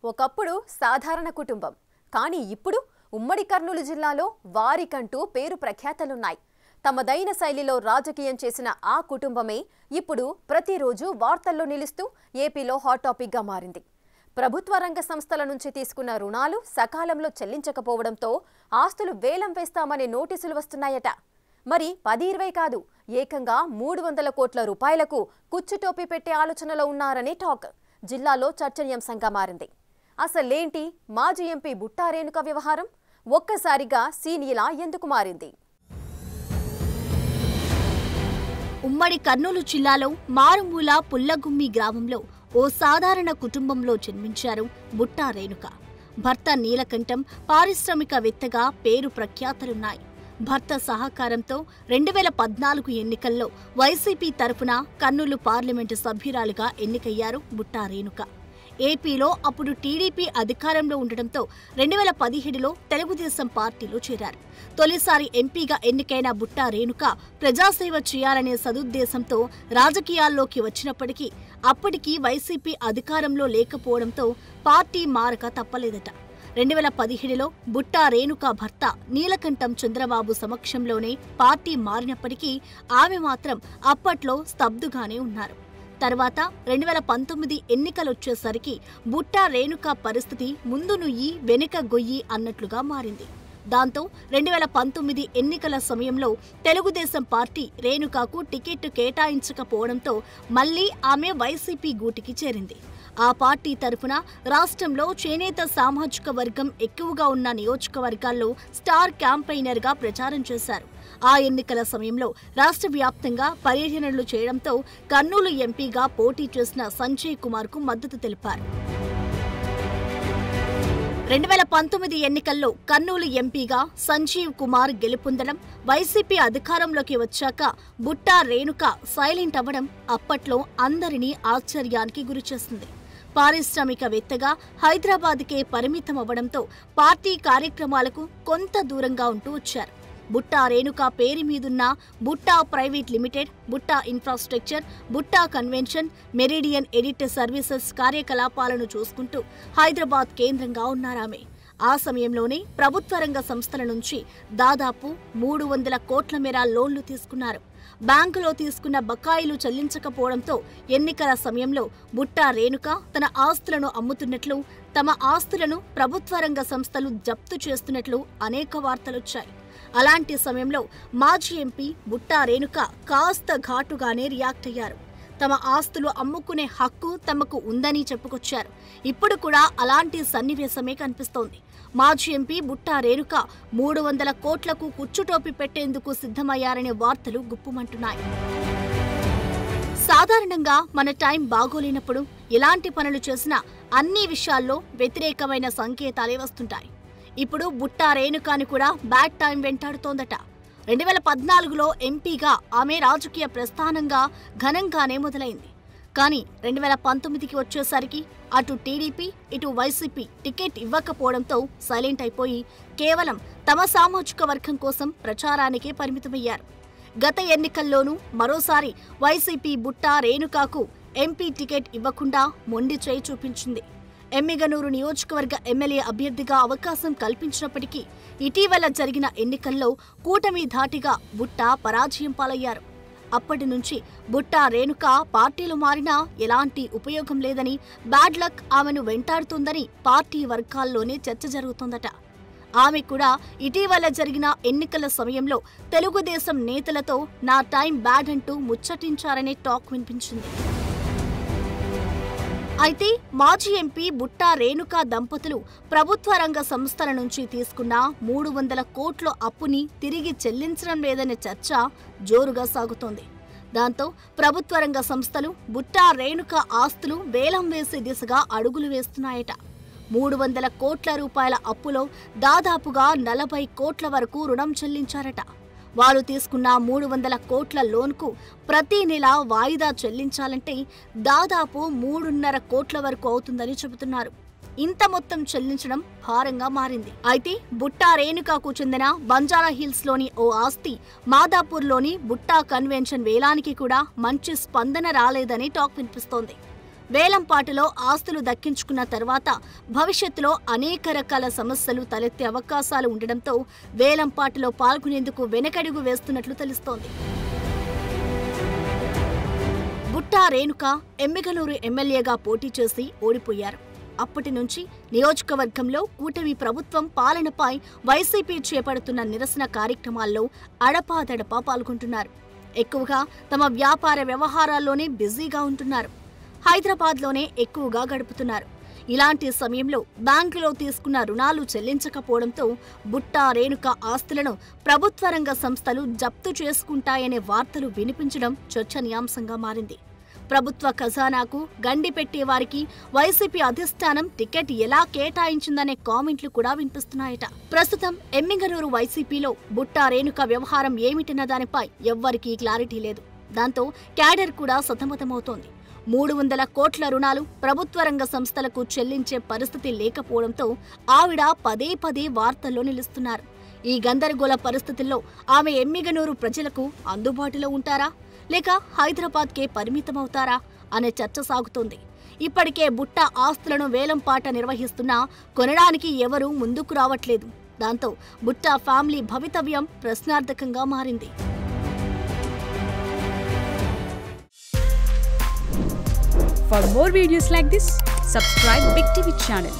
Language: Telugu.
ఒకప్పుడు సాధారణ కుటుంబం, కానీ ఇప్పుడు ఉమ్మడి కర్నూలు జిల్లాలో వారికంటూ పేరు ప్రఖ్యాతలున్నాయి. తమదైన శైలిలో రాజకీయం చేసిన ఆ కుటుంబమే ఇప్పుడు ప్రతిరోజు వార్తల్లో నిలుస్తూ ఏపీలో హాట్ టాపిక్గా మారింది. ప్రభుత్వ రంగ సంస్థల నుంచి తీసుకున్న రుణాలు సకాలంలో చెల్లించకపోవడంతో ఆస్తులు వేలం వేస్తామనే నోటీసులు వస్తున్నాయట. మరి 10-20 కాదు, ఏకంగా 300 కోట్ల రూపాయలకు కుచ్చుటోపీ పెట్టే ఆలోచనలో ఉన్నారనే టాక్ జిల్లాలో చర్చనీయాంశంగా మారింది. అసలేంటి మాజీ ఎంపీ బుట్టా రేణుక వ్యవహారం? ఒక్కసారిగా సీన్ ఇలా ఎందుకు మారింది? ఉమ్మడి కర్నూలు జిల్లాలో మారుమూల పుల్లగుమ్మి గ్రామంలో ఓ సాధారణ కుటుంబంలో జన్మించారు బుట్టా రేణుక. భర్త నీలకంఠం పారిశ్రామికవేత్తగా పేరు ప్రఖ్యాతలున్నాయి. భర్త సహకారంతో 2014 ఎన్నికల్లో వైసీపీ తరఫున కర్నూలు పార్లమెంటు సభ్యురాలుగా ఎన్నికయ్యారు బుట్టా రేణుక. ఏపీలో అప్పుడు టీడీపీ అధికారంలో ఉండటంతో 2017లో తెలుగుదేశం పార్టీలో చేరారు. తొలిసారి ఎంపీగా ఎన్నికైన బుట్టా రేణుక ప్రజాసేవ చేయాలనే సదుద్దేశంతో రాజకీయాల్లోకి వచ్చినప్పటికీ అప్పటికి వైసీపీ అధికారంలో లేకపోవడంతో పార్టీ మారక తప్పలేదట. 2017లో బుట్టా రేణుక భర్త నీలకంఠం చంద్రబాబు సమక్షంలోనే పార్టీ మారినప్పటికీ ఆమె మాత్రం అప్పట్లో స్తబ్దుగానే ఉన్నారు. తర్వాత 2019 ఎన్నికలొచ్చేసరికి బుట్టా రేణుక పరిస్థితి ముందు నుయ్యి వెనుక గొయ్యి అన్నట్లుగా మారింది. దాంతో 2019 ఎన్నికల సమయంలో తెలుగుదేశం పార్టీ రేణుకకు టికెట్ కేటాయించకపోవడంతో మళ్లీ ఆమె వైసీపీ గూటికి చేరింది. ఆ పార్టీ తరఫున రాష్ట్రంలో చేనేత సామాజిక వర్గం ఎక్కువగా ఉన్న నియోజకవర్గాల్లో స్టార్ క్యాంపెయినర్గా ప్రచారం చేశారు. ఆ ఎన్నికల సమయంలో రాష్ట్ర వ్యాప్తంగా పర్యటనలు చేయడంతో కర్నూలు ఎంపీగా పోటీ చేసిన సంజయ్ కుమార్కు మద్దతు తెలిపారు. 2019 ఎన్నికల్లో కర్నూలు ఎంపీగా సంజీవ్ కుమార్ గెలుపొందడం, వైసీపీ అధికారంలోకి వచ్చాక బుట్టా రేణుక సైలెంట్ అవ్వడం అప్పట్లో అందరినీ ఆశ్చర్యానికి గురిచేసింది. పారిశ్రామికవేత్తగా హైదరాబాద్కే పరిమితమవ్వడంతో పార్టీ కార్యక్రమాలకు కొంత దూరంగా ఉంటూ వచ్చారు. బుట్టా రేణుక పేరు మీదున్న Butta private limited, Butta infrastructure, Butta convention, Meridian edit services కార్యకలాపాలను చూసుకుంటూ హైదరాబాద్ కేంద్రంగా ఉన్నారామె. ఆ సమయంలోనే ప్రభుత్వ రంగ సంస్థల నుంచి దాదాపు 300 కోట్ల మేర లోన్లు తీసుకున్నారు. బ్యాంకులో తీసుకున్న బకాయిలు చెల్లించకపోవడంతో ఎన్నికల సమయంలో బుట్టా రేణుక తన ఆస్తులను అమ్ముతున్నట్లు, తమ ఆస్తులను ప్రభుత్వ రంగ సంస్థలు జప్తు చేస్తున్నట్లు అనేక వార్తలొచ్చాయి. అలాంటి సమయంలో మాజీ ఎంపీ బుట్టా రేణుక కాస్త ఘాటుగానే రియాక్ట్ అయ్యారు. తమ ఆస్తులు అమ్ముకునే హక్కు తమకు ఉందని చెప్పుకొచ్చారు. ఇప్పుడు కూడా అలాంటి సన్నివేశమే కనిపిస్తోంది. మాజీ ఎంపీ బుట్టా రేణుక 300 కోట్లకు కుచ్చుటోపి పెట్టేందుకు సిద్ధమయ్యారనే వార్తలు గుప్పుమంటున్నాయి. సాధారణంగా మన టైం బాగోలేనప్పుడు ఇలాంటి పనులు చేసిన అన్ని విషయాల్లో వ్యతిరేకమైన సంకేతాలే వస్తుంటాయి. ఇప్పుడు బుట్టా రేణుకాని కూడా బ్యాడ్ టైం వెంటాడుతోందట. 2014లో ఎంపీగా ఆమె రాజకీయ ప్రస్థానంగా ఘనంగానే మొదలైంది. కానీ 2019కి వచ్చేసరికి అటు టీడీపీ ఇటు వైసీపీ టికెట్ ఇవ్వకపోవడంతో సైలెంట్ అయిపోయి కేవలం తమ సామాజిక వర్గం కోసం ప్రచారానికే పరిమితమయ్యారు. గత ఎన్నికల్లోనూ మరోసారి వైసీపీ బుట్టా రేణుకకు ఎంపీ టికెట్ ఇవ్వకుండా మొండి చేయి చూపించింది. ఎమ్మిగనూరు నియోజకవర్గ ఎమ్మెల్యే అభ్యర్థిగా అవకాశం కల్పించినప్పటికీ ఇటీవల జరిగిన ఎన్నికల్లో కూటమి ధాటిగా బుట్టా పరాజయం పాలయ్యారు. అప్పటి నుంచి బుట్టా రేణుక పార్టీలు మారినా ఎలాంటి ఉపయోగం లేదని, బ్యాడ్ లక్ ఆమెను వెంటాడుతుందని పార్టీ వర్గాల్లోనే చర్చ జరుగుతోందట. ఆమె కూడా ఇటీవల జరిగిన ఎన్నికల సమయంలో తెలుగుదేశం నేతలతో నా టైం బ్యాడ్ అంటూ ముచ్చటించారనే టాక్ వినిపించింది. అయితే మాజీ ఎంపీ బుట్టా రేణుక దంపతులు ప్రభుత్వ రంగ సంస్థల నుంచి తీసుకున్న 300 కోట్ల అప్పుని తిరిగి చెల్లించడం లేదనే చర్చ జోరుగా సాగుతోంది. దాంతో ప్రభుత్వ రంగ సంస్థలు బుట్టా రేణుక ఆస్తులు వేలం వేసే దిశగా అడుగులు వేస్తున్నాయట. 300 కోట్ల రూపాయల అప్పులో దాదాపుగా 40 కోట్ల వరకు రుణం చెల్లించారట. వారు తీసుకున్న 300 కోట్ల లోన్కు ప్రతి నెల వాయిదా చెల్లించాలంటే దాదాపు 3.5 కోట్ల వరకు అవుతుందని చెబుతున్నారు. ఇంత మొత్తం చెల్లించడం భారంగా మారింది. అయితే బుట్టా రేణుకకు చెందిన బంజారాహిల్స్లోని ఓ ఆస్తి మాదాపూర్లోని బుట్టా కన్వెన్షన్ వేలానికి కూడా మంచి స్పందన రాలేదని టాక్ వినిపిస్తోంది. వేలంపాటలో ఆస్తులు దక్కించుకున్న తర్వాత భవిష్యత్తులో అనేక రకాల సమస్యలు తలెత్తే అవకాశాలు ఉండడంతో వేలంపాటలో పాల్గొనేందుకు వెనకడుగు వేస్తున్నట్లు తెలుస్తోంది. బుట్టా రేణుక ఎమ్మిగనూరు ఎమ్మెల్యేగా పోటీ చేసి ఓడిపోయారు. అప్పటి నుంచి నియోజకవర్గంలో కూటమి ప్రభుత్వం పాలనపై వైసీపీ చేపడుతున్న నిరసన కార్యక్రమాల్లో అడపాదడపా పాల్గొంటున్నారు. ఎక్కువగా తమ వ్యాపార వ్యవహారాల్లోనే బిజీగా ఉంటున్నారు. హైదరాబాద్లోనే ఎక్కువగా గడుపుతున్నారు. ఇలాంటి సమయంలో బ్యాంకులో తీసుకున్న రుణాలు చెల్లించకపోవడంతో బుట్టా రేణుక ఆస్తులను ప్రభుత్వ రంగ సంస్థలు జప్తు చేసుకుంటాయనే వార్తలు వినిపించడం చర్చనీయాంశంగా మారింది. ప్రభుత్వ ఖజానాకు గండి పెట్టే వారికి వైసీపీ అధిష్టానం టికెట్ ఎలా కేటాయించిందనే కామెంట్లు కూడా వినిపిస్తున్నాయట. ప్రస్తుతం ఎమ్మిగనూరు వైసీపీలో బుట్టా రేణుక వ్యవహారం ఏమిటన్న దానిపై ఎవ్వరికీ క్లారిటీ లేదు. దాంతో క్యాడర్ కూడా సతమతమవుతోంది. 300 కోట్ల రుణాలు ప్రభుత్వ రంగ సంస్థలకు చెల్లించే పరిస్థితి లేకపోవడంతో ఆవిడ పదే పదే వార్తల్లో నిలుస్తున్నారు. ఈ గందరగోళ పరిస్థితుల్లో ఆమె ఎమ్మిగనూరు ప్రజలకు అందుబాటులో ఉంటారా లేక హైదరాబాద్కే పరిమితమవుతారా అనే చర్చ సాగుతోంది. ఇప్పటికే బుట్టా ఆస్తులను వేలంపాట నిర్వహిస్తున్నా కొనడానికి ఎవరూ ముందుకు రావట్లేదు. దాంతో బుట్టా ఫ్యామిలీ భవితవ్యం ప్రశ్నార్థకంగా మారింది. For more videos like this, subscribe Big TV channel.